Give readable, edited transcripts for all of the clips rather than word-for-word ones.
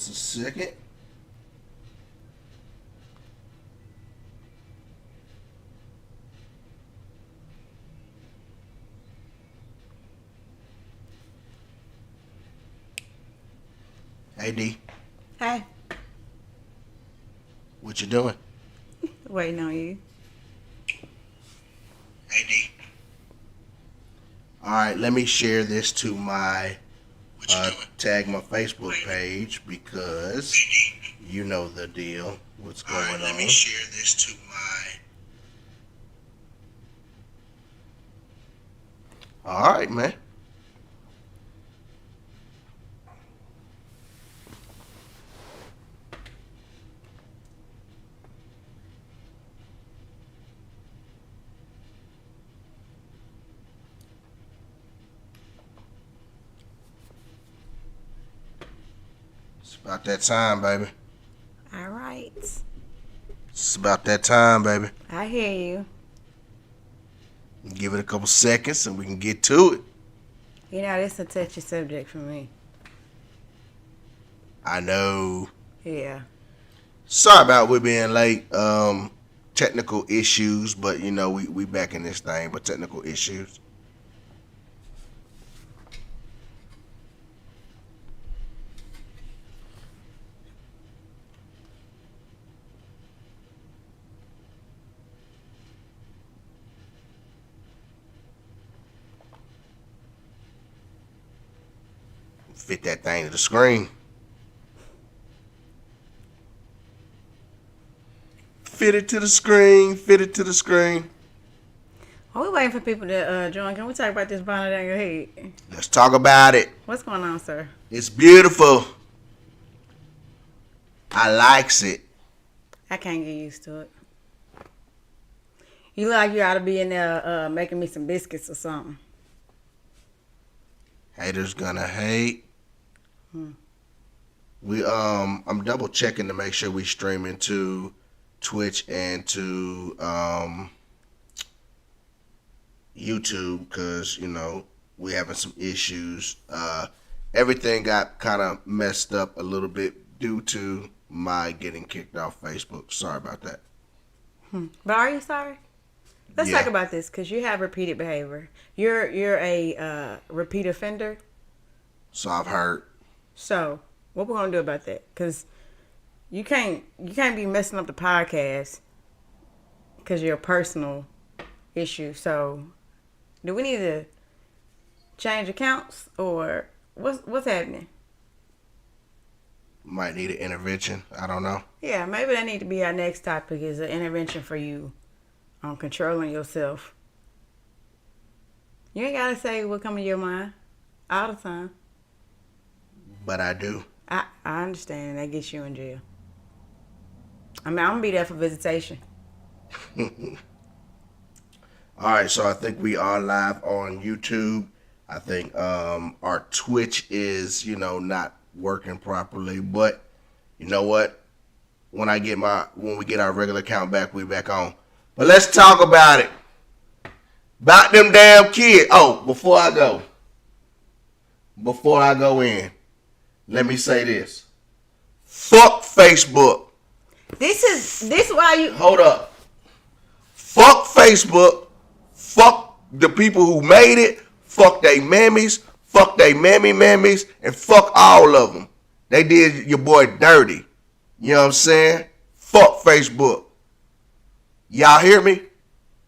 Just a second. Hey D, Hey, what you doing? waiting on you. Hey D. All right, let me share this to my tag my Facebook page because you know the deal. What's going on? Let me share this to my. All right, man. It's about that time, baby. All right. It's about that time, baby. I hear you. Give it a couple seconds and we can get to it. You know, this is a touchy subject for me. I know. Yeah. Sorry about we being late. Technical issues, but you know we back in this thing. But technical issues. Fit that thing to the screen. Fit it to the screen. Fit it to the screen. While we waiting for people to join, can we talk about this bonnet on your head? Let's talk about it. What's going on, sir? It's beautiful. I likes it. I can't get used to it. You look like you ought to be in there making me some biscuits or something. Haters gonna hate. I'm double checking to make sure we streaming to Twitch and to YouTube because you know we having some issues. Everything got kind of messed up a little bit due to my getting kicked off Facebook. Sorry about that. But are you sorry? Let's Yeah. talk about this because you have repeated behavior. You're a repeat offender. So I've heard. So what we're gonna do about that? Because you can't be messing up the podcast because you're a personal issue. So do we need to change accounts or what's happening? Might need an intervention. I don't know. Yeah, maybe that need to be our next topic is an intervention for you on controlling yourself. You ain't gotta say what come in your mind all the time. But I do. I understand that gets you in jail. I mean, I'm gonna be there for visitation. All right, so I think we are live on YouTube. I think our Twitch is, not working properly, but you know what? When we get our regular account back, we back on. But let's talk about it. About them damn kids. Oh, before I go in, let me say this. Fuck Facebook. This why you Hold up. Fuck Facebook. Fuck the people who made it. Fuck they mammies. Fuck they mammies. And fuck all of them. They did your boy dirty. You know what I'm saying? Fuck Facebook. Y'all hear me?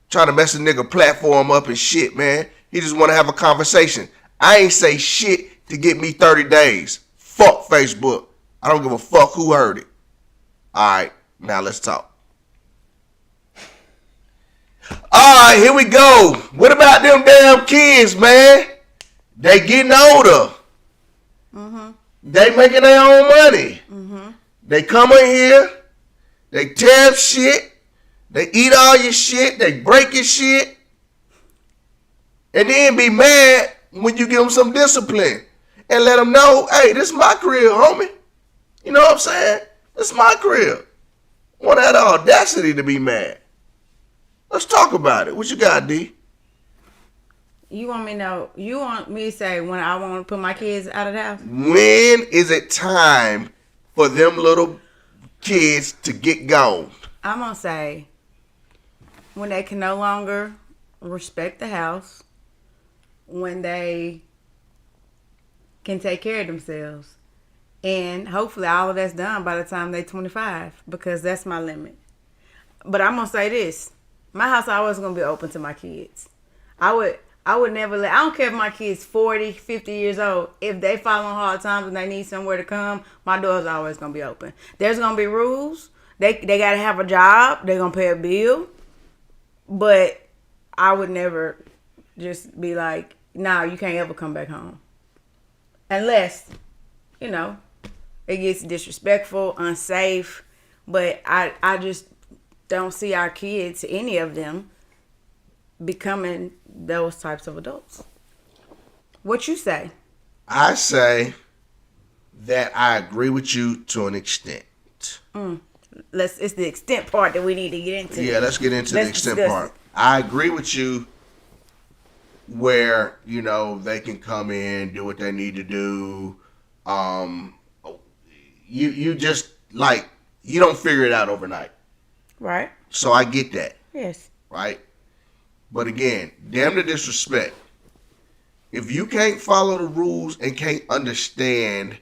Trying to mess a nigga platform up and shit, man. He just want to have a conversation. I ain't say shit to get me 30 days. Fuck Facebook. I don't give a fuck who heard it. Alright, now let's talk. Alright, here we go. What about them damn kids, man? They getting older. They making their own money. They come in here. They tear up shit. They eat all your shit. They break your shit. And then be mad when you give them some discipline. And let them know, hey, this is my crib, homie. You know what I'm saying? This is my crib. Want that audacity to be mad. Let's talk about it. What you got, D? you want me to know? You want me to say when I want to put my kids out of the house? When is it time for them little kids to get gone? I'm gonna say when they can no longer respect the house, when they can take care of themselves, and hopefully all of that's done by the time they're 25, because that's my limit. But I'm gonna say this: my house always gonna be open to my kids. I would never let. I don't care if my kid's 40, 50 years old. If they fall on hard times and they need somewhere to come, my door's always gonna be open. There's gonna be rules. They gotta have a job. They're gonna pay a bill. But I would never just be like, nah, you can't ever come back home. Unless, you know, it gets disrespectful, unsafe. But I just don't see our kids, any of them, becoming those types of adults. What you say? I say that I agree with you to an extent. It's the extent part that we need to get into. Yeah, let's get into the extent discuss part. I agree with you where, you know, they can come in, do what they need to do. You just, like, you don't figure it out overnight. Right. So I get that. Yes. Right? But again, damn the disrespect. If you can't follow the rules and can't understand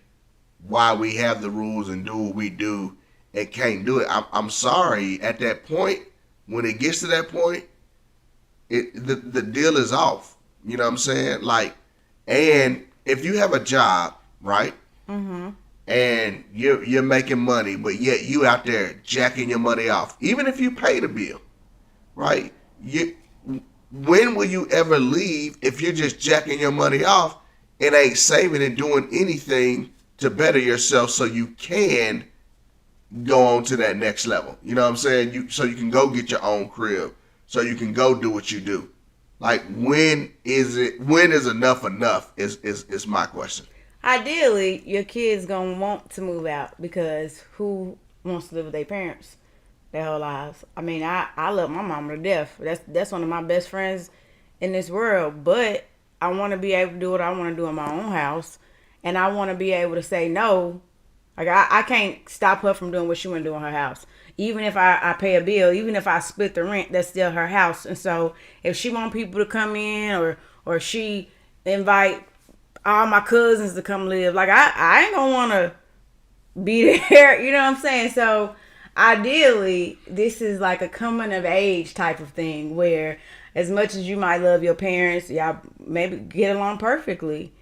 why we have the rules and do what we do and can't do it, I'm sorry. At that point, when it gets to that point, the deal is off. You know what I'm saying? Like, and if you have a job, right? Mm-hmm. And you're making money, but yet you out there jacking your money off, even if you pay the bill, right? When will you ever leave if you're just jacking your money off and ain't saving and doing anything to better yourself so you can go on to that next level? You know what I'm saying? So you can go get your own crib, so you can go do what you do. Like, when is enough is my question. Ideally, your kids gonna want to move out, because who wants to live with their parents their whole lives? I mean, I love my mom to death. That's one of my best friends in this world. But I want to be able to do what I want to do in my own house, and I want to be able to say no. Like, I can't stop her from doing what she want to do in her house. Even if I pay a bill, even if I split the rent, that's still her house. And so if she want people to come in, or she invite all my cousins to come live, like, I ain't gonna want to be there. You know what I'm saying? So ideally, this is like a coming of age type of thing, where as much as you might love your parents, y'all maybe get along perfectly,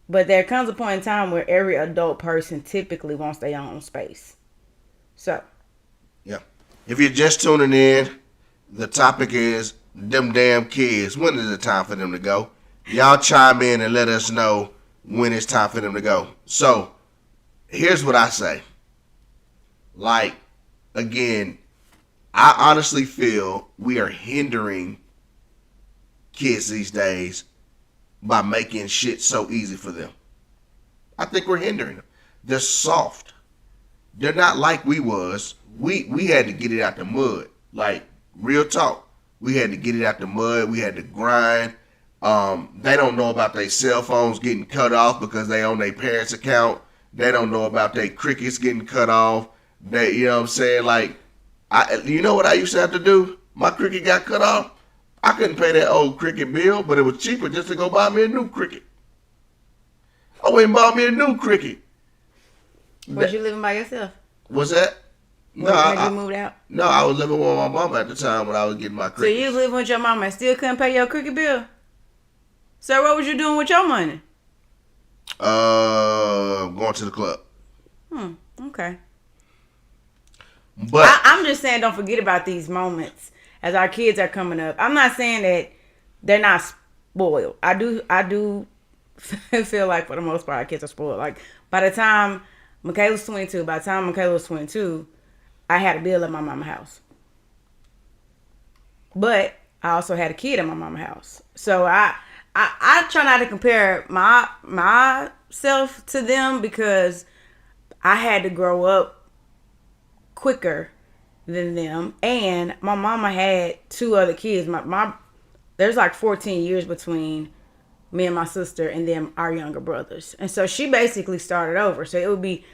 but there comes a point in time where every adult person typically wants their own space. So, yeah. If you're just tuning in, the topic is them damn kids. When is it time for them to go? Y'all chime in and let us know when it's time for them to go. So, here's what I say. Like, again, I honestly feel we are hindering kids these days by making shit so easy for them. I think we're hindering them. They're soft. They're not like we was. We had to get it out the mud. Like, real talk. We had to get it out the mud. We had to grind. They don't know about their cell phones getting cut off because they own their parents' account. They don't know about their crickets getting cut off. You know what I'm saying? Like, you know what I used to have to do? My cricket got cut off. I couldn't pay that old cricket bill, but it was cheaper just to go buy me a new cricket. I went and bought me a new cricket. Was you living by yourself? What's that? No, you moved out? No, I was living with my mama at the time when I was getting my cricket. So you was living with your mama and still couldn't pay your cricket bill? So what was you doing with your money? Going to the club. Okay. But I'm just saying, don't forget about these moments as our kids are coming up. I'm not saying that they're not spoiled. I do feel like for the most part our kids are spoiled. Like, by the time Michaela was 22, I had a bill at my mama's house. But I also had a kid at my mama's house. So I try not to compare myself to them, because I had to grow up quicker than them, and my mama had 2 other kids. There's like 14 years between me and my sister and then our younger brothers, and so she basically started over. So it would be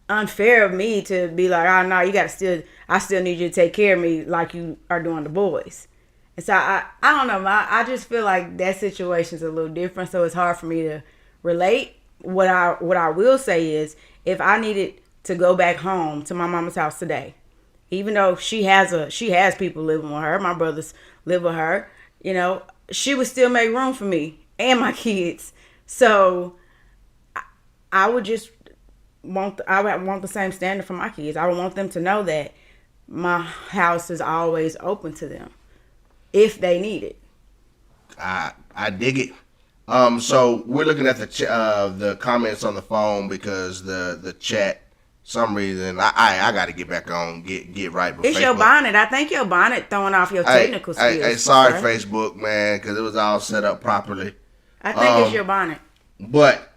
unfair of me to be like, oh no, I still need you to take care of me like you are doing the boys. And so I don't know, I just feel like that situation's a little different, so it's hard for me to relate. What I will say is, if I needed to go back home to my mama's house today, even though she has people living with her, my brothers live with her, you know, she would still make room for me and my kids. So I would just want the same standard for my kids. I would want them to know that my house is always open to them if they need it. I dig it. So we're looking at the comments on the phone because the chat, some reason I got to get back on, get right. It's Facebook. Your bonnet. I think your bonnet throwing off your technical skills. Hey, sorry, Facebook, man, because it was all set up properly. I think it's your bonnet. But,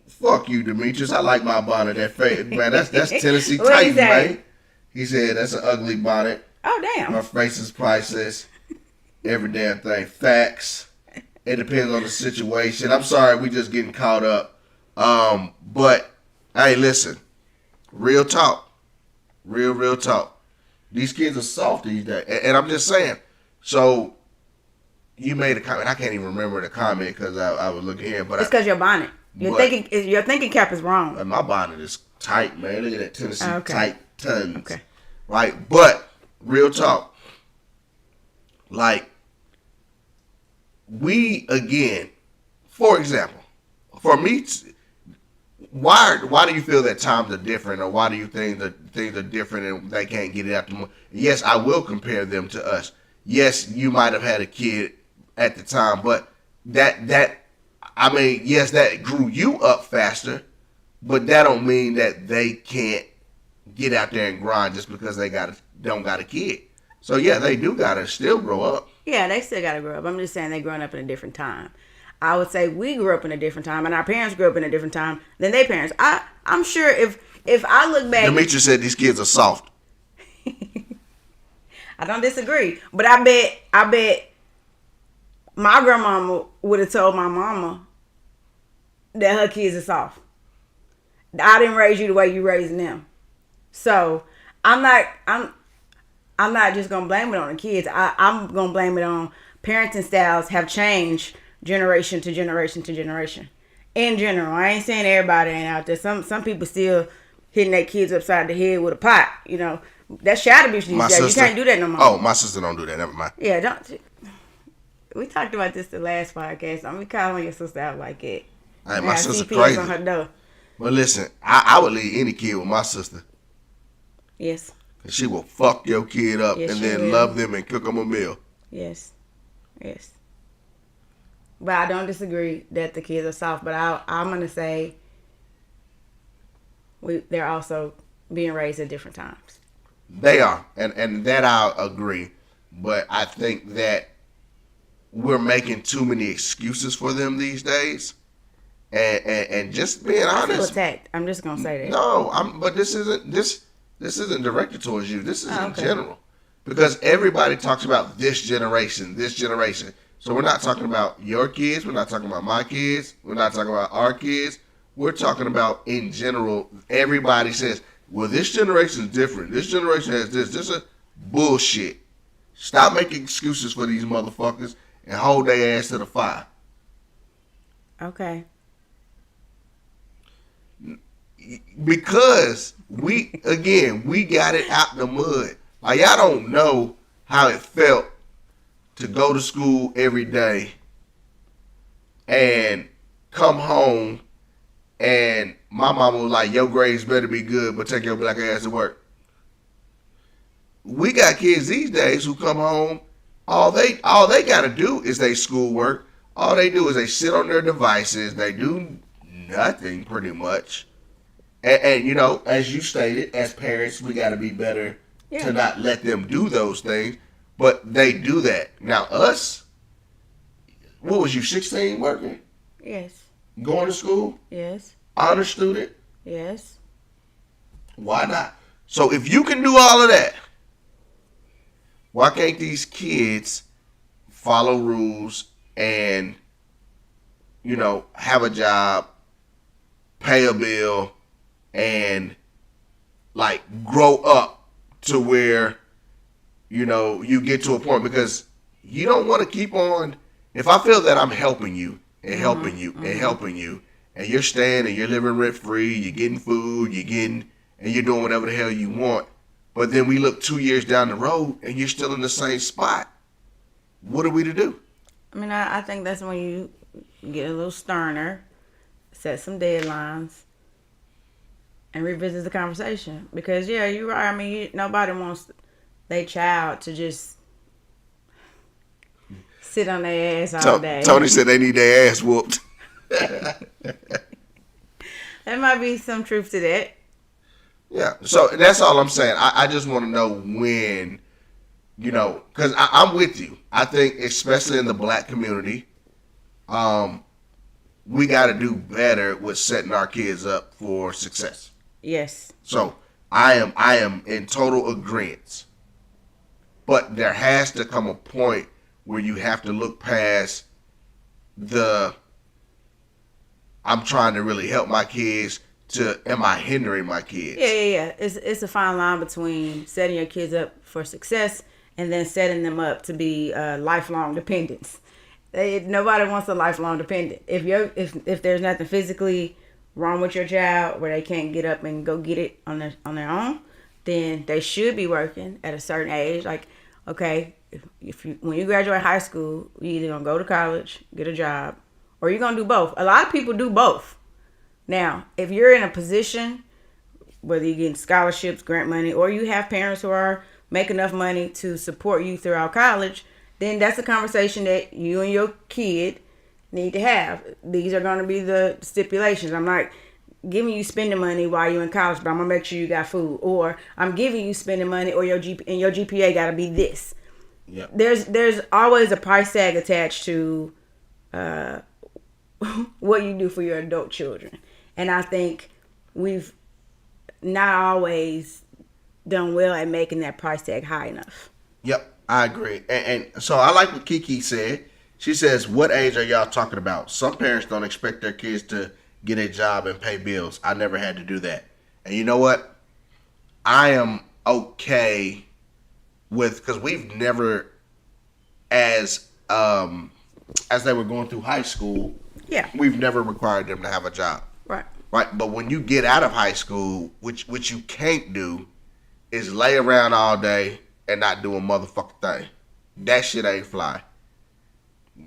fuck you, Demetrius. I like my bonnet. Man, that's Tennessee Titan, man. He said that's an ugly bonnet. Oh, damn. My face is priceless. Every damn thing. Facts. It depends on the situation. I'm sorry, we just getting caught up. But, hey, listen. Real talk. Real talk. These kids are soft these days. And I'm just saying. So, you made a comment. I can't even remember the comment because I was looking here. But it's because your bonnet. Your thinking cap is wrong. My bonnet is tight, man. Look at that Tennessee Titans. Okay. Right? But, real talk. Like, we, again, for example, for me, why do you feel that times are different, or why do you think that things are different and they can't get it out the more? Yes, I will compare them to us. Yes, you might have had a kid at the time, but that grew you up faster, but that don't mean that they can't get out there and grind just because they don't got a kid. So yeah, they do gotta still grow up. Yeah, they still gotta grow up. I'm just saying they're growing up in a different time. I would say we grew up in a different time, and our parents grew up in a different time than their parents. I'm sure if I look back, Demetrius said these kids are soft. I don't disagree, but I bet my grandmama would have told my mama that her kids are soft. I didn't raise you the way you raising them, so I'm not just gonna blame it on the kids. I'm gonna blame it on parenting styles have changed generation to generation to generation. In general, I ain't saying everybody ain't out there. Some people still hitting their kids upside the head with a pot. You know, that's child abuse these days. You can't do that no more. Oh, my sister don't do that. Never mind. Yeah, don't. We talked about this the last podcast. I'm calling your sister out like it. Hey, my sister crazy. On her door. But listen, I would leave any kid with my sister. Yes. She will fuck your kid up and then love them and cook them a meal. Yes. But I don't disagree that the kids are soft. But I'm going to say they're also being raised at different times. They are. And that I'll agree. But I think that we're making too many excuses for them these days. And just being honest. I feel attacked. I'm just going to say that. No, but this isn't directed towards you. This is in general. Because everybody talks about this generation. So we're not talking about your kids. We're not talking about my kids. We're not talking about our kids. We're talking about in general. Everybody says, well, this generation is different. This generation has this. This is bullshit. Stop making excuses for these motherfuckers and hold their ass to the fire. Okay. Because we got it out the mud. Like, y'all don't know how it felt to go to school every day and come home and my mama was like, your grades better be good, but take your black ass to work. We got kids these days who come home, all they gotta do is they schoolwork. All they do is they sit on their devices. They do nothing pretty much. And you know, as you stated, as parents, we got to be better to not let them do those things. But they do that. Now, us, what was you, 16 working? Yes. Going to school? Yes. Honor student? Yes. Why not? So if you can do all of that, why can't these kids follow rules and, you know, have a job pay a bill, and like grow up to where, you know, you get to a point, because you don't want to keep on. If I feel that I'm helping you and helping you and helping you, and you're staying and you're living rent free, you're getting food, and you're doing whatever the hell you want, but then we look 2 years down the road and you're still in the same spot, what are we to do? I mean, I think that's when you get a little sterner, set some deadlines, and revisit the conversation. Because, yeah, you're right. I mean, nobody wants their child to just sit on their ass all day. Tony said they need their ass whooped. There might be some truth to that. Yeah, so that's all I'm saying. I just want to know when, you know, because I'm with you. I think, especially in the black community, we got to do better with setting our kids up for success. Yes. So I am in total agreement. But there has to come a point where you have to look past I'm trying to really help my kids to, am I hindering my kids? Yeah. It's a fine line between setting your kids up for success and then setting them up to be lifelong dependents. Nobody wants a lifelong dependent. If there's nothing physically wrong with your child where they can't get up and go get it on their own, then they should be working at a certain age. Like, okay, when you graduate high school, you either gonna go to college, get a job, or you're gonna do both. A lot of people do both. Now, if you're in a position, whether you're getting scholarships, grant money, or you have parents who are make enough money to support you throughout college, then that's a conversation that you and your kid need to have. These are going to be the stipulations. I'm not giving you spending money while you're in college, but I'm going to make sure you got food. Or I'm giving you spending money, or your GPA got to be this. Yep. There's always a price tag attached to what you do for your adult children. And I think we've not always done well at making that price tag high enough. Yep, I agree. And so I like what Kiki said. She says, what age are y'all talking about? Some parents don't expect their kids to get a job and pay bills. I never had to do that. And you know what? I am okay with, because we've never, as they were going through high school, yeah, we've never required them to have a job. Right. But when you get out of high school, which you can't do, is lay around all day and not do a motherfucking thing. That shit ain't fly.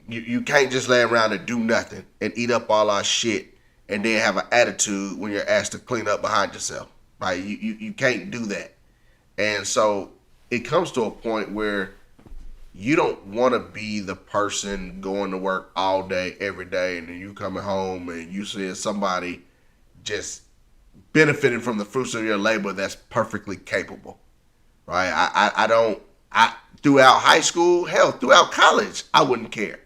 You can't just lay around and do nothing and eat up all our shit and then have an attitude when you're asked to clean up behind yourself. Right? You can't do that. And so it comes to a point where you don't want to be the person going to work all day, every day, and then you coming home and you see somebody just benefiting from the fruits of your labor that's perfectly capable, right? I throughout high school, hell, throughout college, I wouldn't care.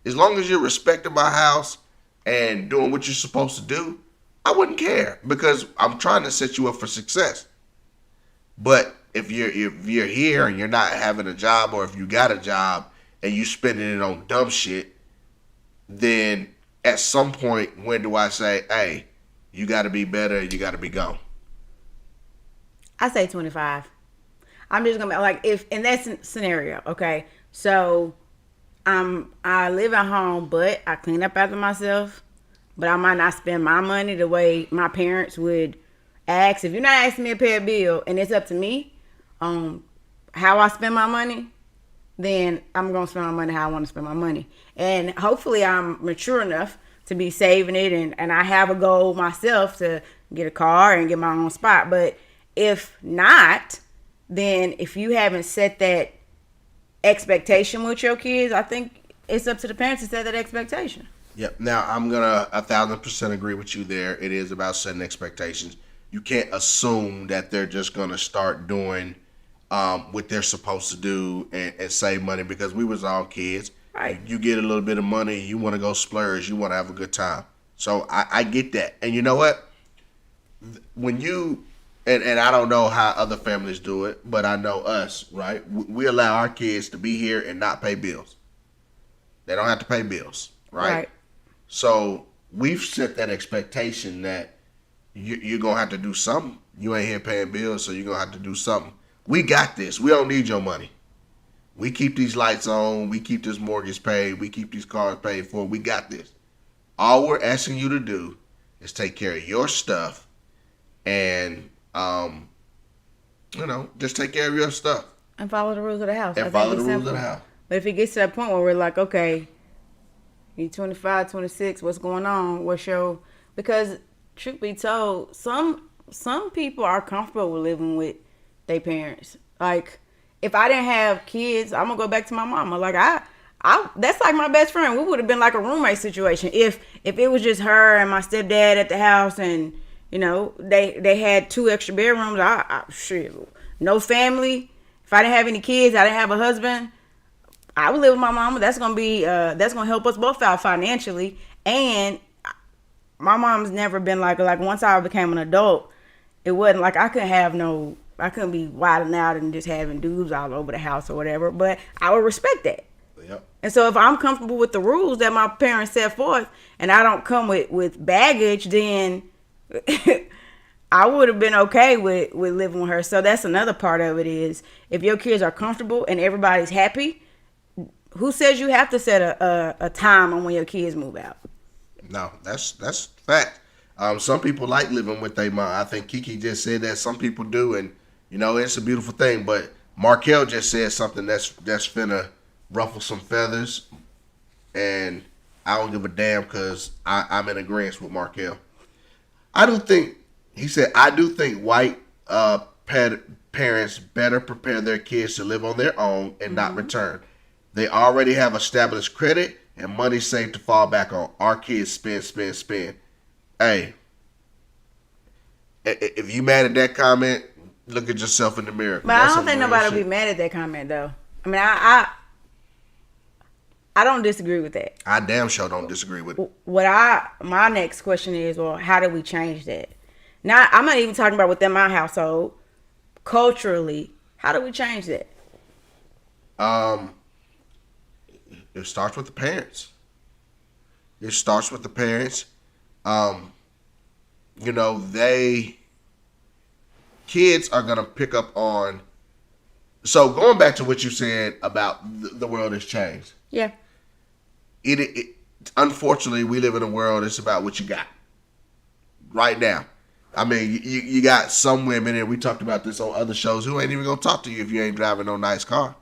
As long as you're respecting my house and doing what you're supposed to do, I wouldn't care, because I'm trying to set you up for success. But if you're here and you're not having a job, or if you got a job and you spending it on dumb shit, then at some point, when do I say, hey, you got to be better, you got to be gone? I say 25. I'm just gonna be like, if in that scenario, okay, so I live at home, but I clean up after myself, but I might not spend my money the way my parents would ask. If you're not asking me to pay a bill and it's up to me on how I spend my money, then I'm gonna spend my money how I want to spend my money. And hopefully I'm mature enough to be saving it, and I have a goal myself to get a car and get my own spot. But if not, then if you haven't set that expectation with your kids, I think it's up to the parents to set that expectation. Yep. Now, I'm going to 1,000% agree with you there. It is about setting expectations. You can't assume that they're just going to start doing what they're supposed to do and save money, because we was all kids. Right. You get a little bit of money, you want to go splurge, you want to have a good time. So I get that. And you know what? When you, and I don't know how other families do it, but I know us, right? We allow our kids to be here and not pay bills. They don't have to pay bills, right? Right. So we've set that expectation that you're gonna have to do something. You ain't here paying bills, so you're gonna have to do something. We got this. We don't need your money. We keep these lights on. We keep this mortgage paid. We keep these cars paid for. We got this. All we're asking you to do is take care of your stuff and, just take care of your stuff. And follow the rules of the house. And follow the rules of the house. But if it gets to that point where we're like, okay, you're 25, 26, what's going on? Because truth be told, some people are comfortable with living with their parents. Like, if I didn't have kids, I'm gonna go back to my mama. Like I that's like my best friend. We would have been like a roommate situation if it was just her and my stepdad at the house, and they had 2 extra bedrooms. Shit, no family. If I didn't have any kids, I didn't have a husband, I would live with my mama. That's gonna help us both out financially. And my mom's never been like once I became an adult, it wasn't like I couldn't be wilding out and just having dudes all over the house or whatever. But I would respect that. Yep. And so if I'm comfortable with the rules that my parents set forth, and I don't come with baggage, then I would have been okay with living with her. So that's another part of it is, if your kids are comfortable and everybody's happy, who says you have to set a time on when your kids move out? No, that's fact. Some people like living with their mom. I think Kiki just said that some people do, and it's a beautiful thing. But Markel just said something that's finna ruffle some feathers, and I don't give a damn because I'm in agreement with Markel. He said, I do think white parents better prepare their kids to live on their own and not return. They already have established credit and money saved to fall back on. Our kids spend. Hey, if you mad at that comment, look at yourself in the mirror. But I don't think nobody will be mad at that comment, though. I mean, I don't disagree with that. I damn sure don't disagree with it. My next question is, well, how do we change that? Now, I'm not even talking about within my household. Culturally, how do we change that? It starts with the parents. Kids are going to pick up on. So going back to what you said about the world has changed. Yeah. It unfortunately, we live in a world that's about what you got right now. I mean, you got some women, and we talked about this on other shows, who ain't even going to talk to you if you ain't driving no nice car.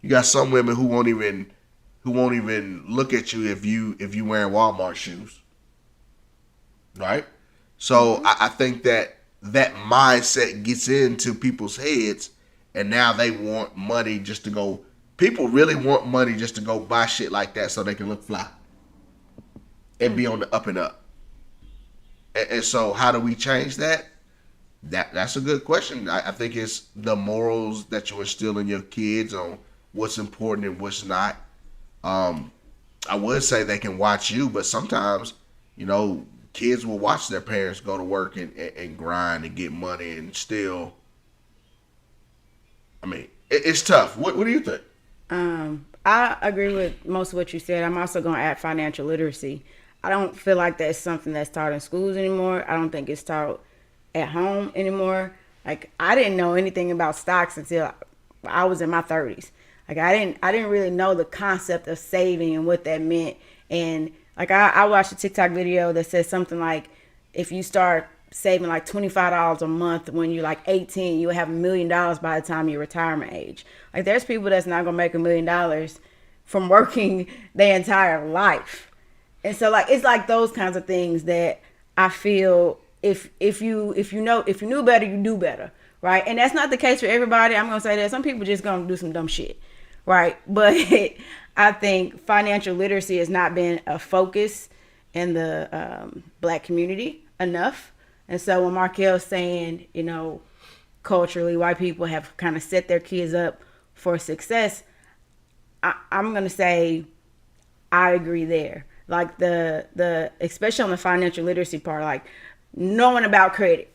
You got some women who won't even look at you if you wearing Walmart shoes, right? So I think that mindset gets into people's heads, and now they want money just to go. People really want money just to go buy shit like that so they can look fly and be on the up and up. And so, how do we change that? That's a good question. I think it's the morals that you instill in your kids on what's important and what's not. I would say they can watch you, but sometimes, kids will watch their parents go to work and grind and get money and still. I mean, it's tough. What do you think? I agree with most of what you said. I'm also going to add financial literacy. I don't feel like that's something that's taught in schools anymore. I don't think it's taught at home anymore. Like, I didn't know anything about stocks until I was in my 30s. Like, I didn't really know the concept of saving and what that meant. And like, I watched a TikTok video that says something like, if you start saving like $25 a month when you're like 18, you'll have $1 million by the time your retirement age. Like, there's people that's not gonna make $1 million from working their entire life. And so, like, it's like those kinds of things that I feel if you knew better, you do better, right? And that's not the case for everybody. I'm gonna say that some people just gonna do some dumb shit, right? But I think financial literacy has not been a focus in the Black community enough. And so when Markel's saying, culturally, white people have kind of set their kids up for success, I'm gonna say I agree there. Like the especially on the financial literacy part, like knowing about credit.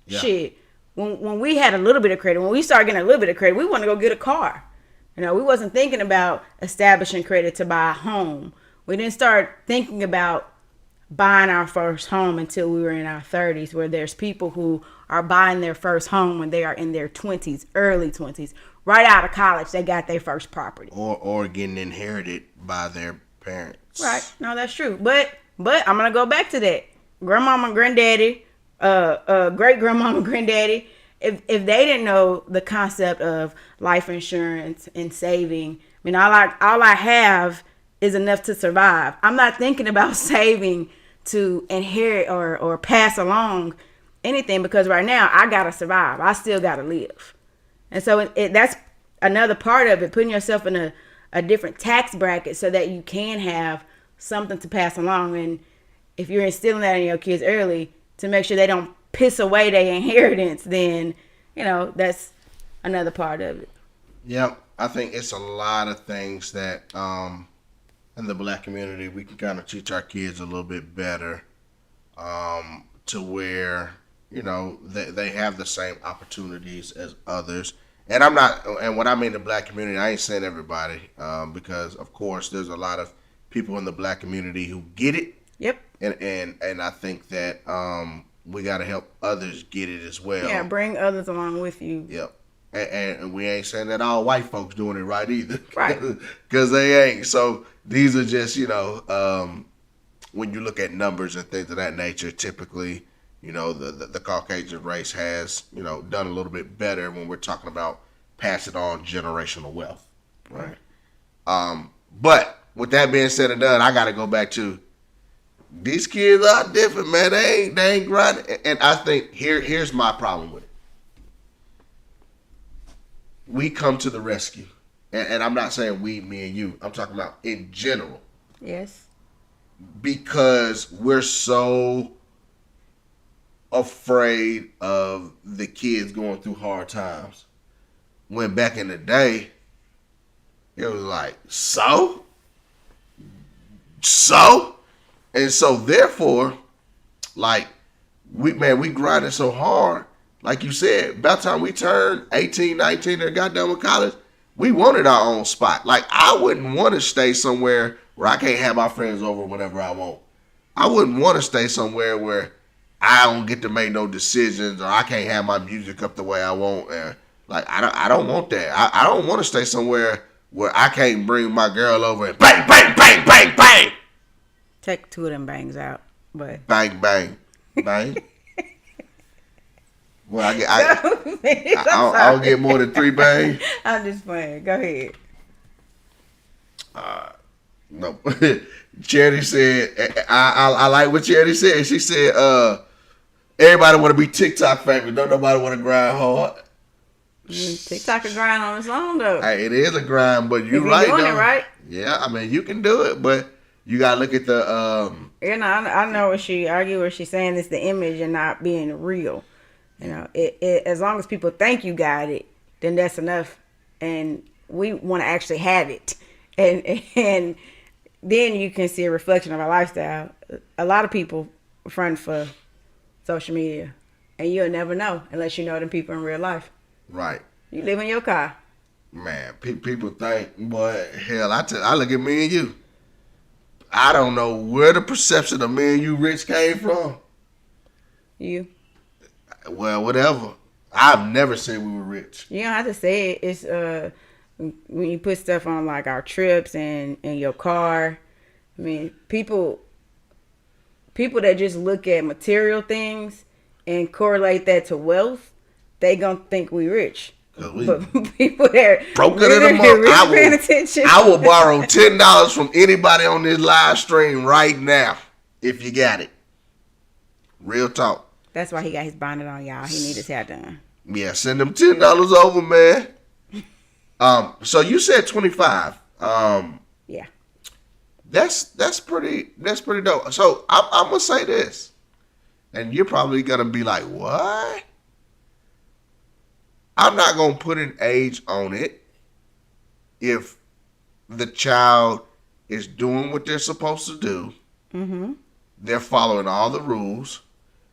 Yeah. Shit, when we had a little bit of credit, when we started getting a little bit of credit, we wanted to go get a car. We wasn't thinking about establishing credit to buy a home. We didn't start thinking about buying our first home until we were in our 30s, where there's people who are buying their first home when they are in their 20s, early 20s. Right out of college, they got their first property. Or getting inherited by their parents. Right. No, that's true. But I'm gonna go back to that. Grandmama, granddaddy, great grandmama, granddaddy. If they didn't know the concept of life insurance and saving, I mean, all I have is enough to survive. I'm not thinking about saving to inherit or pass along anything, because right now I gotta survive. I still gotta live. And so that's another part of it, putting yourself in a different tax bracket so that you can have something to pass along. And if you're instilling that in your kids early to make sure they don't piss away their inheritance, then, that's another part of it. Yep. I think it's a lot of things that in the black community we can kind of teach our kids a little bit better to where, they have the same opportunities as others. And when I mean the black community, I ain't saying everybody, because of course there's a lot of people in the black community who get it. Yep. And I think that we got to help others get it as well. Yeah, bring others along with you. Yep. And we ain't saying that all white folks doing it right either. Right. Because they ain't. So these are just, when you look at numbers and things of that nature, typically, the Caucasian race has, done a little bit better when we're talking about passing on generational wealth. Right. But with that being said and done, I got to go back to these kids are different, man. They ain't grinding. And I think here's my problem with it. We come to the rescue. And I'm not saying we, me, and you. I'm talking about in general. Yes. Because we're so afraid of the kids going through hard times. When back in the day, it was like, so? And so therefore, like, we grinding so hard. Like you said, by the time we turned 18, 19 and got done with college, we wanted our own spot. Like, I wouldn't want to stay somewhere where I can't have my friends over whenever I want. I wouldn't want to stay somewhere where I don't get to make no decisions, or I can't have my music up the way I want. Like, I don't want that. I don't want to stay somewhere where I can't bring my girl over and bang, bang, bang, bang, bang. Take two of them bangs out, but bang, bang, bang. Well, I don't get more than 3 bangs. I'm just playing. Go ahead. No. Charity said, I like what Charity said. She said, everybody want to be TikTok famous. Don't nobody want to grind hard. TikTok a grind on its own, though. Hey, it is a grind, but you're right, doing it right. Yeah, I mean, you can do it, but you got to look at the... I know what she's saying is the image and not being real. It as long as people think you got it, then that's enough. And we want to actually have it. And then you can see a reflection of our lifestyle. A lot of people front for social media, and you'll never know unless you know them people in real life. Right. You live in your car. Man, people think, boy, hell, I look at me and you. I don't know where the perception of me and you rich came from. You. Well, whatever. I've never said we were rich. You don't have to say it. It's when you put stuff on like our trips and your car. I mean, people that just look at material things and correlate that to wealth, they gonna think we rich. But people that broke it in the month, I will borrow $10 from anybody on this live stream right now if you got it. Real talk. That's why he got his bonnet on, y'all. He need his hair done. Yeah, send them $10 over, man. So you said 25. Yeah. That's pretty dope. So I'm gonna say this, and you're probably gonna be like, "What?" I'm not gonna put an age on it if the child is doing what they're supposed to do. Mm-hmm. They're following all the rules.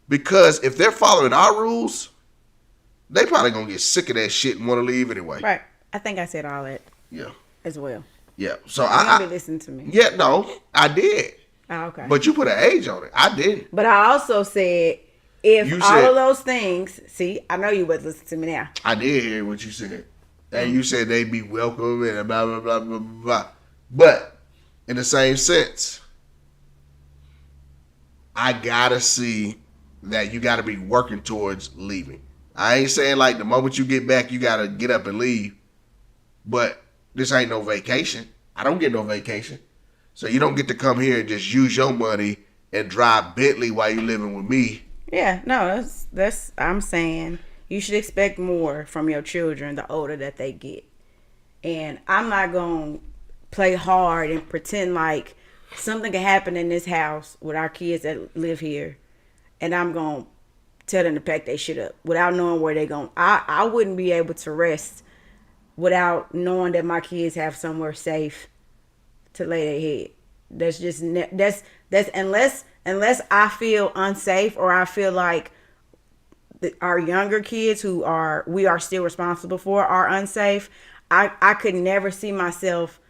Because if they're following our rules, they probably gonna get sick of that shit and want to leave anyway. Right. I think I said all that. Yeah. As well. Yeah. So You don't be listening to me. Yeah, no, I did. Oh, okay. But you put an age on it. I didn't. But I also said, if You all said- of those things, see, I know you would listen to me now. I did hear what you said. And you said they'd be welcome and blah, blah, blah, blah, blah. But in the same sense, I gotta see that you gotta be working towards leaving. I ain't saying like the moment you get back, you gotta get up and leave. But this ain't no vacation. I don't get no vacation. So you don't get to come here and just use your money and drive Bentley while you living with me. Yeah, no, that's I'm saying you should expect more from your children the older that they get. And I'm not going to play hard and pretend like something can happen in this house with our kids that live here, and I'm going to tell them to pack their shit up without knowing where they're going. I wouldn't be able to rest without knowing that my kids have somewhere safe to lay their head. That's just that's unless I feel unsafe, or I feel like our younger kids who we are still responsible for are unsafe. I could never see myself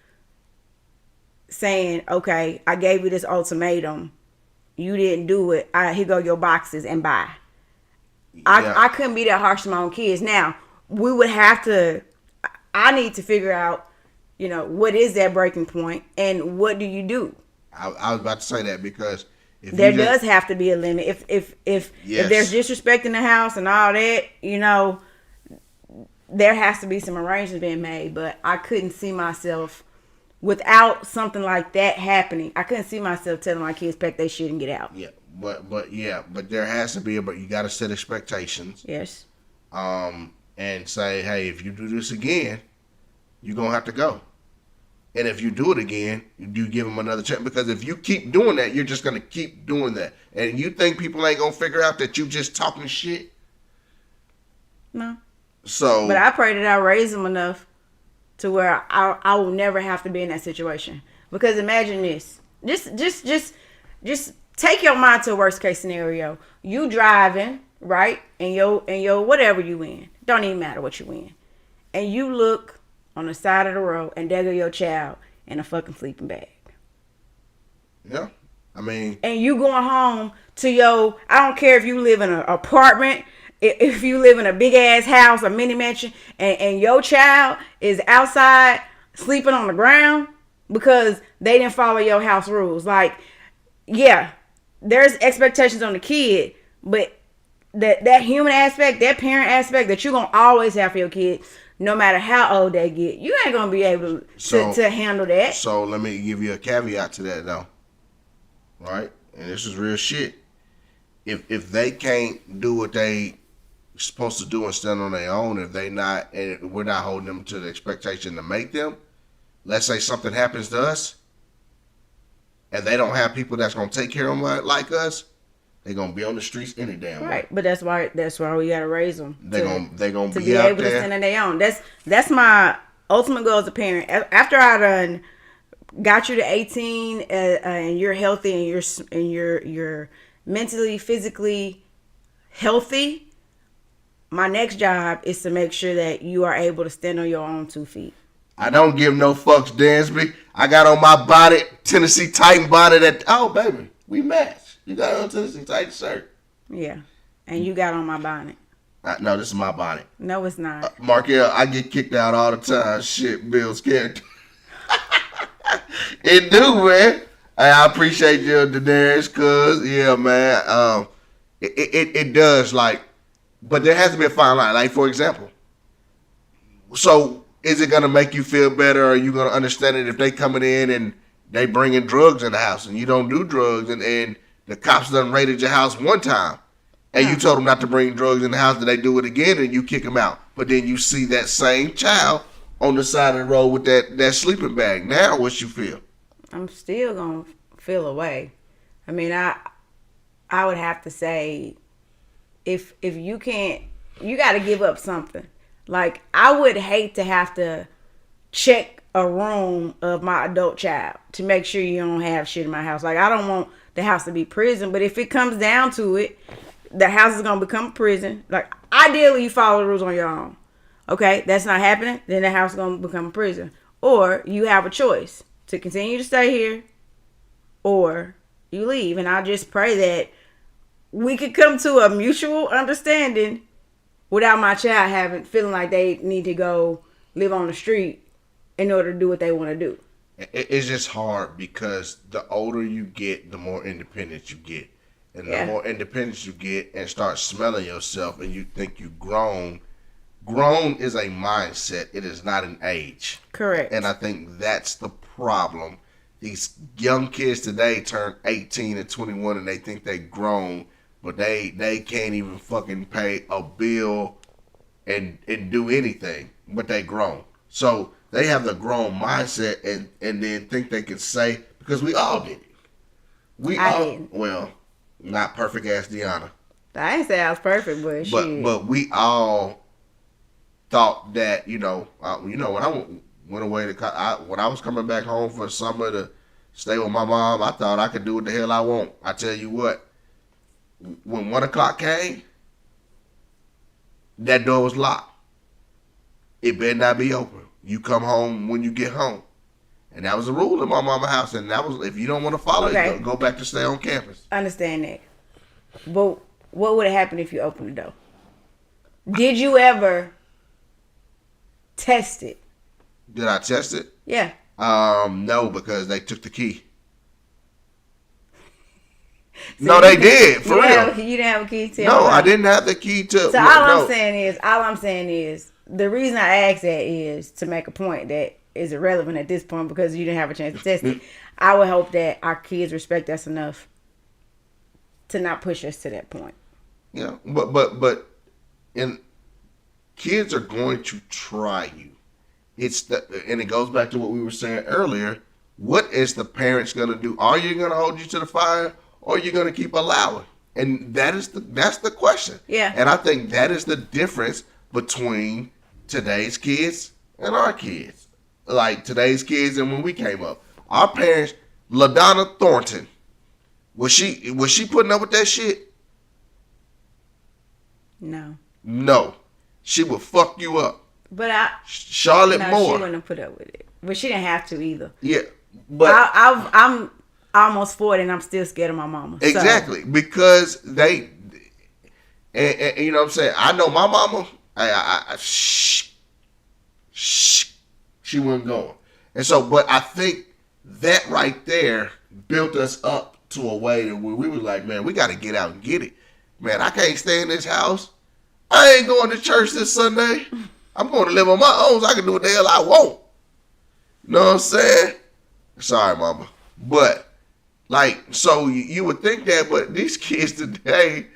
saying, okay, I gave you this ultimatum, you didn't do it, here go your boxes and bye. Yeah. I couldn't be that harsh to my own kids. Now we would have to, I need to figure out, what is that breaking point and what do you do? I was about to say that, because if there does have to be a limit. If yes. there's disrespect in the house and all that, there has to be some arrangements being made. But I couldn't see myself without something like that happening. I couldn't see myself telling my kids pack their shit and get out. Yeah, but there has to be but you got to set expectations. Yes. And say, hey, if you do this again, you're gonna have to go. And if you do it again, you give them another chance. Because if you keep doing that, you're just going to keep doing that. And you think people ain't going to figure out that you just talking shit? No. So. But I pray that I raise them enough to where I will never have to be in that situation. Because imagine this. Just take your mind to a worst case scenario. You driving, right? And your whatever you in. Don't even matter what you in. And you look on the side of the road and there go your child in a fucking sleeping bag. Yeah. I mean. And you going home to I don't care if you live in an apartment, if you live in a big ass house, a mini mansion, and your child is outside sleeping on the ground because they didn't follow your house rules. Like, yeah, there's expectations on the kid, but that human aspect, that parent aspect that you're going to always have for your kid, no matter how old they get, you ain't going to be able to handle that. So let me give you a caveat to that, though. Right? And this is real shit. If they can't do what they supposed to do and stand on their own, if they not, and we're not holding them to the expectation to make them, let's say something happens to us, and they don't have people that's going to take care of them like us, they're gonna be on the streets any damn way. Right, but that's why we gotta raise them. They're gonna be out able there. to stand on their own. That's my ultimate goal as a parent. After I done got you to 18 and you're healthy and you're mentally, physically healthy, my next job is to make sure that you are able to stand on your own 2 feet. I don't give no fucks, Dansby. I got on my bonnet, Tennessee Titan bonnet. Oh baby, we match. You got on Tennessee Titan shirt. Yeah. And you got on my bonnet. No, this is my bonnet. No, it's not. Markel, I get kicked out all the time. Shit, Bill's character. It do, man. I appreciate you, Daenerys, cuz, yeah, man. It does, like, but there has to be a fine line. Like, for example, so is it going to make you feel better, or are you going to understand it if they coming in and they bringing drugs in the house and you don't do drugs and the cops done raided your house one time and you told them not to bring drugs in the house, and they do it again and you kick them out. But then you see that same child on the side of the road with that sleeping bag. Now what you feel? I'm still going to feel away. I mean, I would have to say if you can't, you got to give up something. Like, I would hate to have to check a room of my adult child to make sure you don't have shit in my house. Like, I don't want the house to be prison, but if it comes down to it, the house is going to become a prison. Like, ideally, you follow the rules on your own. Okay, that's not happening, then the house is going to become a prison. or you have a choice to continue to stay here or you leave. And I just pray that we could come to a mutual understanding without my child feeling like they need to go live on the street in order to do what they want to do. It's just hard because the older you get, the more independent you get. And the more independence you get and start smelling yourself and you think you've grown is a mindset. It is not an age. Correct. And I think that's the problem. These young kids today turn 18 and 21 and they think they grown, but they can't even fucking pay a bill and do anything, but they grown. So they have the grown mindset and then think they can say, because we all did it. Well, not perfect ass Deanna. I didn't say I was perfect, but we all thought that, when I went away when I was coming back home for summer to stay with my mom, I thought I could do what the hell I want. I tell you what, when 1 o'clock came, that door was locked. It better not be open. You come home when you get home. And that was a rule in my mama's house. And that was, if you don't want to follow it, go back to stay on campus. I understand that. But what would have happened if you opened the door? Did you ever test it? Did I test it? Yeah. No, because they took the key. So no, they did. For real. You didn't have a key to it? No, I didn't have the key to. So all I'm saying is, the reason I asked that is to make a point that is irrelevant at this point because you didn't have a chance to test it. I would hope that our kids respect us enough to not push us to that point. Yeah, but kids are going to try you. And it goes back to what we were saying earlier. What is the parents going to do? Are you going to hold you to the fire, or are you going to keep allowing? And that's the question. Yeah. And I think that is the difference between today's kids and our kids. Like today's kids and when we came up. Our parents, LaDonna Thornton, was she putting up with that shit? No. She would fuck you up. But Charlotte Moore. She wouldn't have put up with it. But she didn't have to either. Yeah. But I'm almost 40 and I'm still scared of my mama. Exactly. So. Because they and you know what I'm saying? I know my mama, she wasn't going. And so, but I think that right there built us up to a way that we were like, man, we got to get out and get it. Man, I can't stay in this house. I ain't going to church this Sunday. I'm going to live on my own so I can do what the hell I want. You know what I'm saying? Sorry, mama. But, so you would think that, but these kids today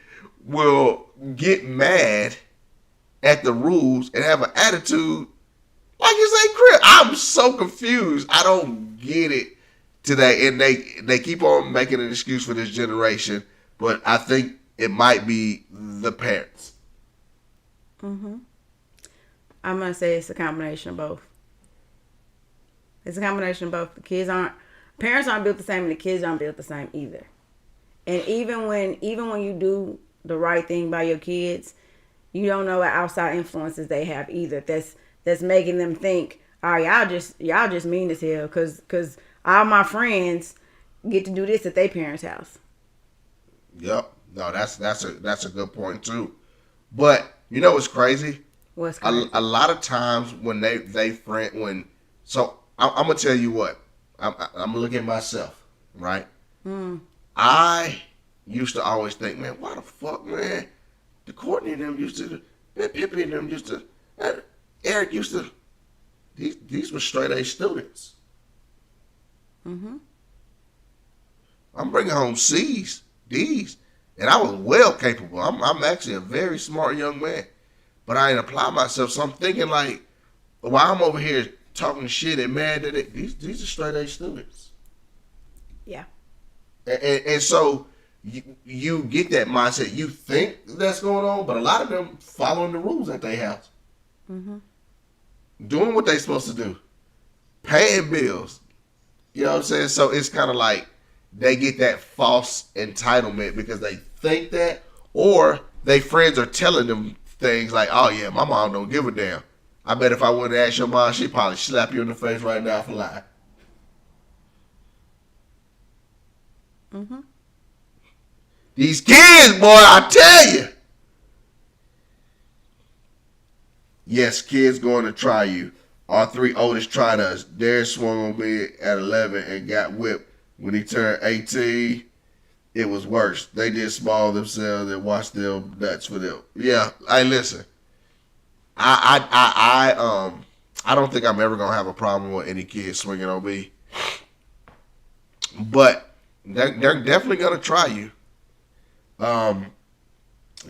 will get mad at the rules and have an attitude like it's a crib. I'm so confused. I don't get it today. And they keep on making an excuse for this generation, but I think it might be the parents. Mm-hmm. I'm going to say it's a combination of both. It's a combination of both. Parents aren't built the same and the kids aren't built the same either. And even when you do the right thing by your kids, you don't know what outside influences they have either. That's making them think, oh, y'all just mean as hell because all my friends get to do this at their parents' house. Yep. No, that's a good point too. But you know what's crazy? What's crazy? A lot of times when I'm gonna tell you what. I'm gonna look at myself, right? I used to always think, man, why the fuck, man? The Courtney and them used to, man, Pippi and them used to, Eric used to. These were straight A students. Mm-hmm. I'm bringing home C's, D's, and I was well capable. I'm actually a very smart young man, but I ain't apply myself. So I'm thinking like, while I'm over here talking shit and mad at it, these are straight A students. Yeah. And so you get that mindset. You think that's going on, but a lot of them following the rules at their house. Mm-hmm. Doing what they supposed to do. Paying bills. You know what I'm saying? So it's kind of like they get that false entitlement because they think that, or their friends are telling them things like, oh yeah, my mom don't give a damn. I bet if I wouldn't ask your mom, she'd probably slap you in the face right now for lying. Mm-hmm. These kids, boy, I tell you. Yes, kids going to try you. Our 3 oldest tried us. Darius swung on me at 11 and got whipped. When he turned 18, it was worse. They did small themselves and watched them nuts for them. Yeah, hey, listen. I don't think I'm ever gonna have a problem with any kids swinging on me. But they're definitely gonna try you.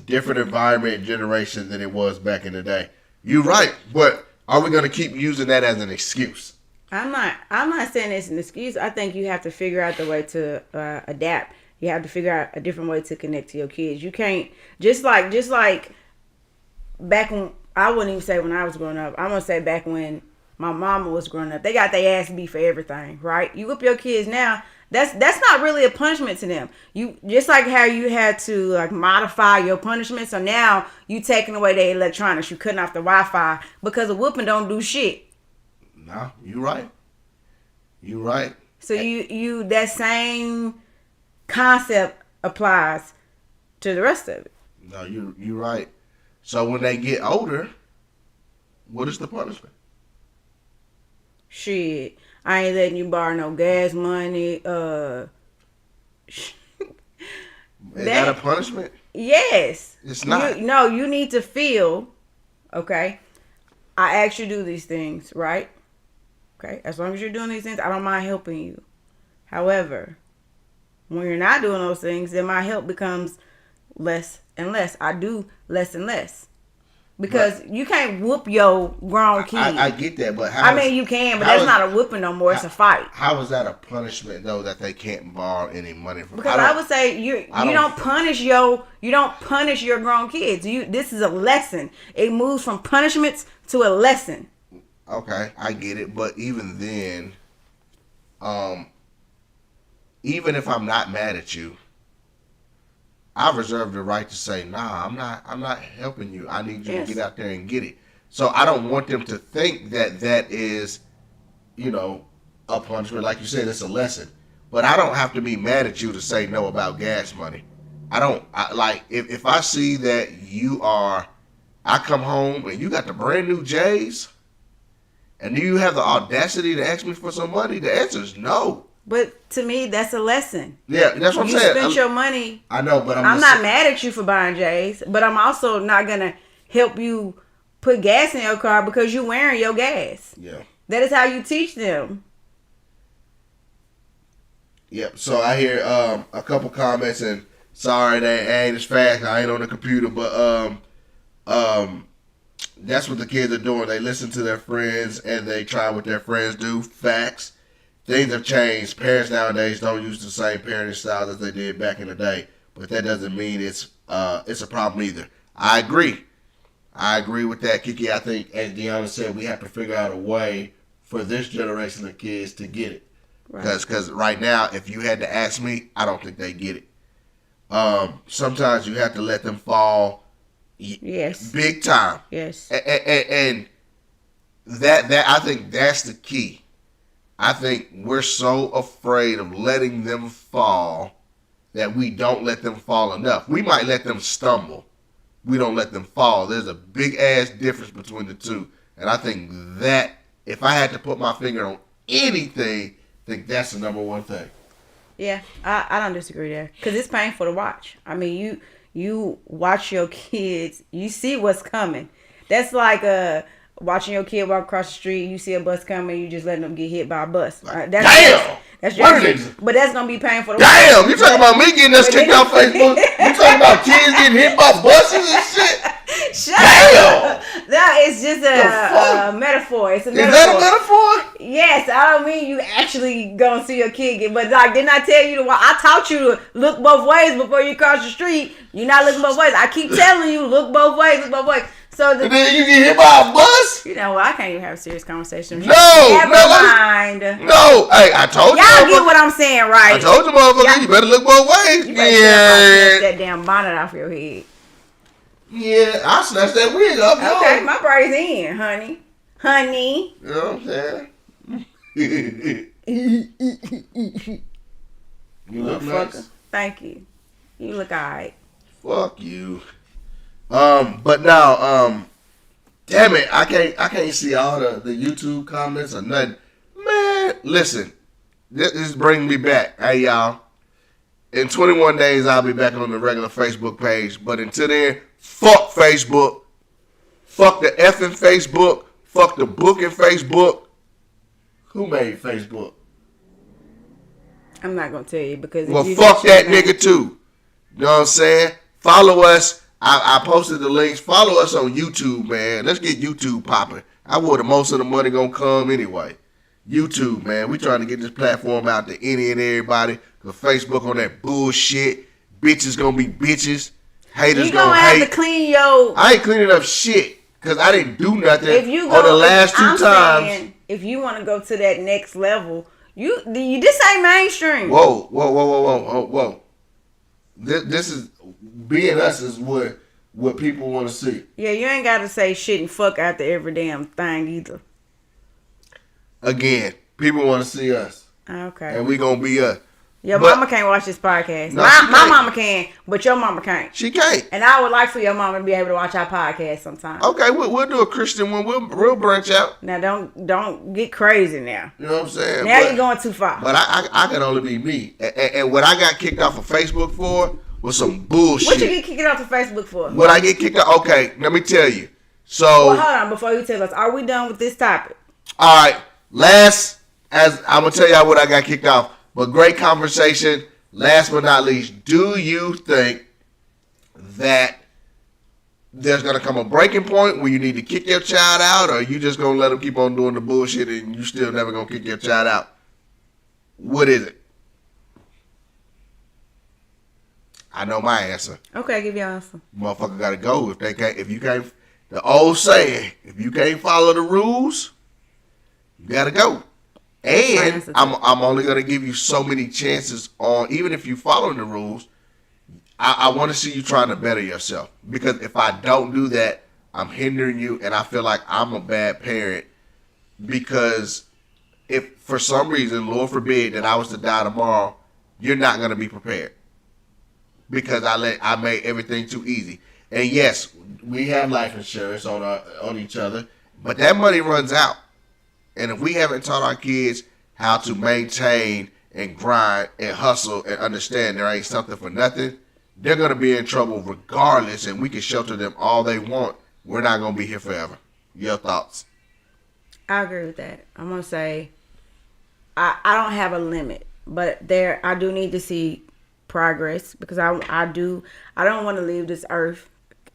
Different environment and generation than it was back in the day. You're right, but are we gonna keep using that as an excuse? I'm not saying it's an excuse. I think you have to figure out the way to adapt. You have to figure out a different way to connect to your kids. You can't just like back when, I wouldn't even say when I was growing up. I'm gonna say back when my mama was growing up. They got their ass beat for everything, right? You whip your kids now. That's not really a punishment to them. You just like how you had to like modify your punishment. So now you taking away their electronics. You cutting off the Wi-Fi because a whooping don't do shit. No, you right. You right. So you that same concept applies to the rest of it. No, you right. So when they get older, what is the punishment? Shit, I ain't letting you borrow no gas money. Is that a punishment? Yes. It's not. You need to feel, okay, I asked you to do these things, right? Okay, as long as you're doing these things, I don't mind helping you. However, when you're not doing those things, then my help becomes less and less. I do less and less. Because you can't whoop your grown kid. I get that, but you can, but that's not a whooping no more. It's a fight. How is that a punishment though that they can't borrow any money from? Because I would say you don't punish your grown kids. This is a lesson. It moves from punishments to a lesson. Okay, I get it, but even then, even if I'm not mad at you, I reserve the right to say, nah, I'm not helping you. I need you to get out there and get it. So I don't want them to think that is, a punishment. Like you said, it's a lesson. But I don't have to be mad at you to say no about gas money. If I see that I come home and you got the brand new J's, and do you have the audacity to ask me for some money? The answer is no. But to me, that's a lesson. Yeah, that's what I'm saying. You spent your money. I know, but I'm not mad at you for buying J's, but I'm also not going to help you put gas in your car because you're wearing your gas. Yeah. That is how you teach them. Yep. So I hear a couple comments, and sorry that ain't as fast. I ain't on the computer, but that's what the kids are doing. They listen to their friends and they try what their friends do. Facts. Things have changed. Parents nowadays don't use the same parenting style as they did back in the day, but that doesn't mean it's a problem either. I agree with that, Kiki. I think, as Deanna said, we have to figure out a way for this generation of kids to get it. Because right now, if you had to ask me, I don't think they get it. Sometimes you have to let them fall. Yes. Big time. Yes. And that I think that's the key. I think we're so afraid of letting them fall that we don't let them fall enough. We might let them stumble. We don't let them fall. There's a big ass difference between the two. And I think that if I had to put my finger on anything, I think that's the number one thing. Yeah, I don't disagree there. Because it's painful to watch. I mean, you watch your kids, you see what's coming. That's like watching your kid walk across the street, you see a bus coming, you just letting them get hit by a bus. Damn! That's but that's going to be painful to watch. Damn! You talking about me getting us kicked off Facebook? You talking about kids getting hit by buses and shit? Shut up! No, it's just a metaphor. It's a metaphor. Is that a metaphor? Yes, I don't mean you actually gonna see your kid get, but like, didn't I tell you to? I taught you to look both ways before you cross the street. You're not looking both ways. I keep telling you, look both ways, look both ways. So and then you get hit by a bus? You know what? I can't even have a serious conversation. Never mind. No, hey, I told you. Y'all get what I'm saying, right? I told you, motherfucker, you better look both ways. You better that damn bonnet off your head. Yeah, I snatched that wig up. Okay, my braid's in, honey. honey. You know what I'm saying? You look nice. Thank you. You look alright. Fuck you. But now, damn it, I can't see all the YouTube comments or nothing. Man, listen, this brings me back. Hey y'all, in 21 days I'll be back on the regular Facebook page. But until then, fuck Facebook, fuck the effing Facebook, fuck the booking Facebook. Who made Facebook? I'm not gonna tell you because well, fuck that nigga too. You know what I'm saying? Follow us. I posted the links. Follow us on YouTube, man. Let's get YouTube popping. I where the most of the money gonna come anyway. YouTube, man. We trying to get this platform out to any and everybody. Cause Facebook on that bullshit. Bitches gonna be bitches. Haters gonna hate. You gonna have to clean your. I ain't cleaning up shit because I didn't do nothing. If you go, on the last two times. Saying, if you want to go to that next level, you this ain't mainstream. Whoa. This is being us is what people want to see. Yeah, you ain't got to say shit and fuck after every damn thing either. Again, people want to see us. Okay. And we gonna be us. Your mama can't watch this podcast. No, my mama can, but your mama can't. She can't. And I would like for your mama to be able to watch our podcast sometime. Okay, we'll do a Christian one. We'll branch out. Now don't get crazy now. You know what I'm saying? Now you're going too far. But I can only be me. And what I got kicked off of Facebook for was some bullshit. What you get kicked off of Facebook for? What I get kicked off? Okay, let me tell you. So. Well, hold on. Before you tell us, are we done with this topic? All right. As I'm gonna tell y'all what I got kicked off. But great conversation. Last but not least, do you think that there's going to come a breaking point where you need to kick your child out, or are you just going to let them keep on doing the bullshit and you still never going to kick your child out? What is it? I know my answer. Okay, give your answer. Motherfucker got to go. If you can't, the old saying, if you can't follow the rules, you got to go. And I'm only going to give you so many chances on, even if you following the rules, I want to see you trying to better yourself. Because if I don't do that, I'm hindering you, and I feel like I'm a bad parent. Because if for some reason, Lord forbid, that I was to die tomorrow, you're not going to be prepared. Because I made everything too easy. And yes, we have life insurance on each other, but that money runs out. And if we haven't taught our kids how to maintain and grind and hustle and understand there ain't something for nothing, they're going to be in trouble regardless, and we can shelter them all they want. We're not going to be here forever. Your thoughts? I agree with that. I'm going to say I don't have a limit, but I do need to see progress because I don't want to leave this earth.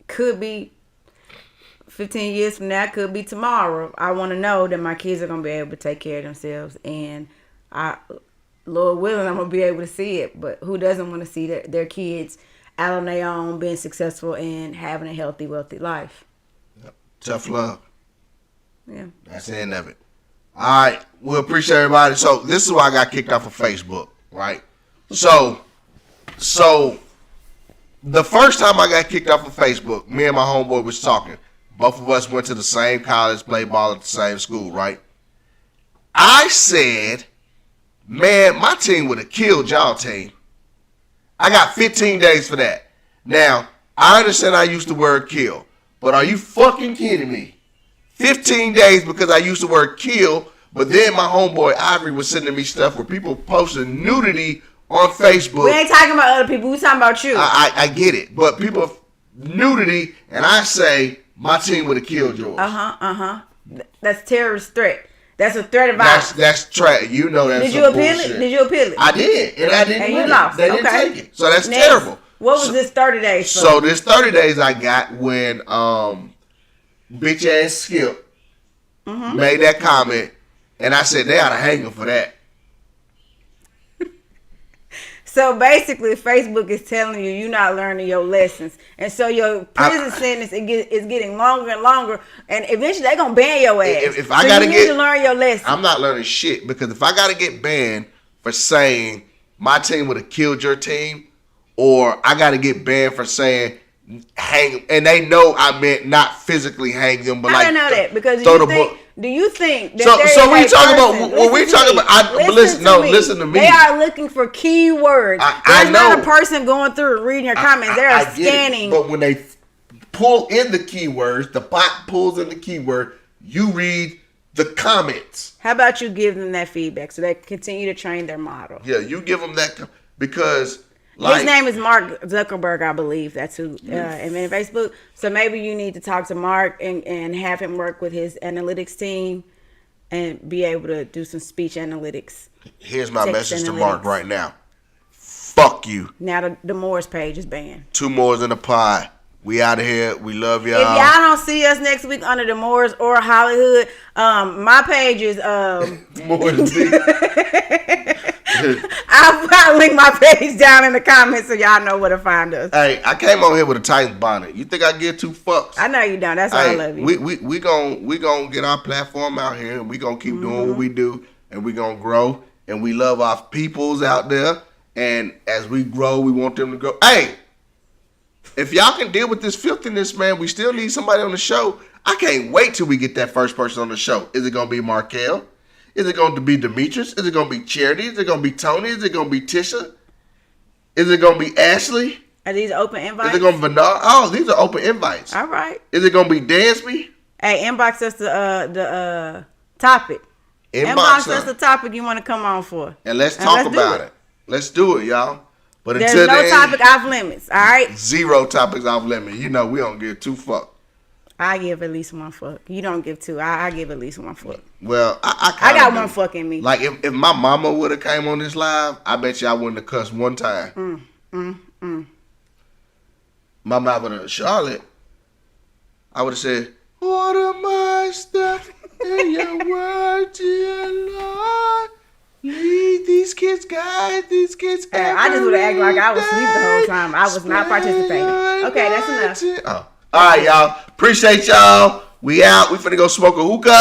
Could be 15 years from now, could be tomorrow. I want to know that my kids are going to be able to take care of themselves. And Lord willing, I'm going to be able to see it. But who doesn't want to see their kids out on their own, being successful and having a healthy, wealthy life? Yep. Tough love. Yeah. That's the end of it. All right. We appreciate everybody. So this is why I got kicked off of Facebook, right? So the first time I got kicked off of Facebook, me and my homeboy was talking. Both of us went to the same college, played ball at the same school, right? I said, man, my team would have killed y'all team. I got 15 days for that. Now, I understand I used the word kill, but are you fucking kidding me? 15 days because I used the word kill, but then my homeboy Ivory was sending me stuff where people posting nudity on Facebook. We ain't talking about other people, we talking about you. I get it, but people, nudity, and I say, my team would have killed yours. That's terrorist threat. That's a threat of violence. That's trash. You know that's Did you appeal it? Did you appeal it? I did, and I didn't. And you lost. They didn't take it, so that's terrible. What was this 30 days for? So this 30 days I got when bitch ass Skip made that comment, and I said they ought to hang him for that. So basically, Facebook is telling you you're not learning your lessons, and so your prison sentence is getting longer and longer, and eventually they're gonna ban your ass. If I gotta need to learn your lesson. I'm not learning shit because if I gotta get banned for saying my team would have killed your team, or I gotta get banned for saying hang, and they know I meant not physically hang them, but I didn't know that because Do you think that So we there is a talking about person- when we talking about? Listen to me. They are looking for keywords. I There's not know. a person going through and reading your comments. They are get it. scanning. But when they pull in the keywords, the bot pulls in the keyword. You read the comments. How about you give them that feedback so they can continue to train their model? Yeah, you give them that because His name is Mark Zuckerberg, I believe. That's who invented Facebook. So maybe you need to talk to Mark and have him work with his analytics team and be able to do some speech analytics. Here's my text message to analytics. Mark right now. Fuck you. Now the Moore's page is banned. 2 more in the pod. We out of here. We love y'all. If y'all don't see us next week under the Moors or Hollywood, my page is More than I'll link my page down in the comments so y'all know where to find us. Hey, I came on here with a Titans bonnet. You think I give 2 fucks? I know you don't. That's why I love you. We gon' get our platform out here, and we gonna keep doing what we do, and we gonna grow, and we love our peoples out there. And as we grow, we want them to grow. Hey, if y'all can deal with this filthiness, man, we still need somebody on the show. I can't wait till we get that first person on the show. Is it gonna be Markel? Is it going to be Demetrius? Is it going to be Charity? Is it going to be Tony? Is it going to be Tisha? Is it going to be Ashley? Are these open invites? Is it going to be Bernard? Oh, these are open invites. All right. Is it going to be Dansby? Hey, inbox us the topic. Inbox us the topic you want to come on for. And let's talk about it. Let's do it, y'all. But there's until no then, topic off limits. All right. 0 topics off limits. You know we don't give 2 fucks. I give at least 1 fuck. You don't give 2. I give at least 1 fuck. Well, I got 1 fuck in me. Like if my mama would have came on this live, I bet you I wouldn't have cussed 1 time. My mama, Charlotte, I would have said, "Order my stuff in your word, dear Lord. Lead these kids, guide these kids." I just would have acted like I was asleep the whole time. I was not participating. Okay, that's enough. Oh. All right, y'all. Appreciate y'all. We out. We finna go smoke a hookah.